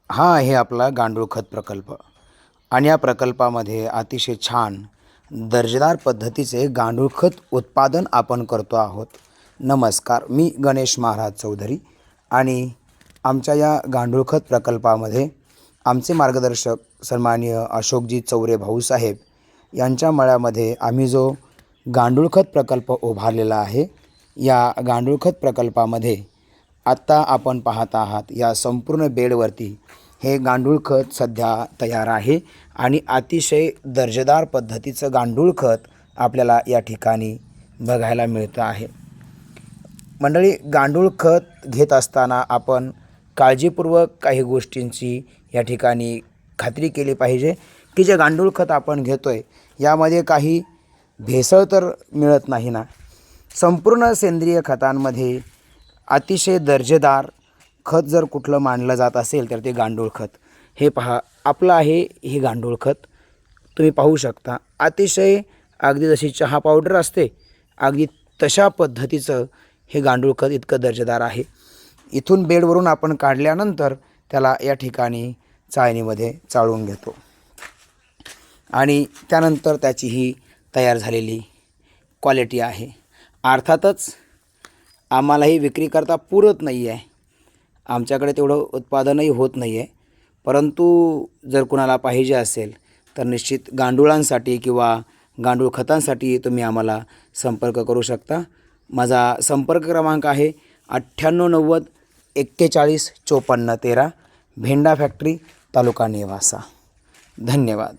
हा आहे आपला गांडूळ खत प्रकल्प आणि या प्रकल्पामध्ये अतिशय छान दर्जेदार पद्धतीचे गांडूळ खत उत्पादन आपण करतो आहोत. नमस्कार, मी गणेश महाराज चौधरी आणि आमच्या या गांडूळ खत प्रकल्पामध्ये आमचे मार्गदर्शक सन्माननीय अशोकजी चौरे भाऊसाहेब यांच्या मळ्यामध्ये आम्ही जो गांडूळ खत प्रकल्प उभारलेला आहे, या गांडूळ खत प्रकल्पामध्ये आत्ता आपण पाहत आहात या संपूर्ण बेडवरती हे गांडूळ खत सध्या तयार आहे आणि अतिशय दर्जेदार पद्धतीचं गांडूळ खत आपल्याला या ठिकाणी बघायला मिळतं आहे. मंडळी, गांडूळ खत घेत असताना आपण काळजीपूर्वक काही गोष्टींची या ठिकाणी खात्री केली पाहिजे की जे गांडूळ खत आपण घेतोय यामध्ये काही भेसळ तर मिळत नाही ना. संपूर्ण सेंद्रिय खतांमध्ये अतिशय दर्जेदार खत जर कुठलं मानलं जात असेल तर ते गांडूळ खत. हे पहा, आपलं आहे हे गांडूळ खत. तुम्ही पाहू शकता, अतिशय अगदी जशी चहा पावडर असते अगदी तशा पद्धतीचं हे गांडूळ खत इतकं दर्जेदार आहे. इथून बेडवरून आपण काढल्यानंतर त्याला या ठिकाणी चाळणीमध्ये चाळून घेतो आणि त्यानंतर त्याची ही तयार झालेली क्वालिटी आहे. अर्थातच आम्हालाही विक्री करता पुरत नाही आहे, आमच्याकडे तेवढं उत्पादनही होत नाही आहे. परंतु जर कुणाला पाहिजे असेल तर निश्चित गांडुळांसाठी किंवा गांडूळ खतांसाठी तुम्ही आम्हाला संपर्क करू शकता. माझा संपर्क क्रमांक आहे 9890 41 54 13, भेंडा फॅक्टरी, तालुका नेवासा. धन्यवाद.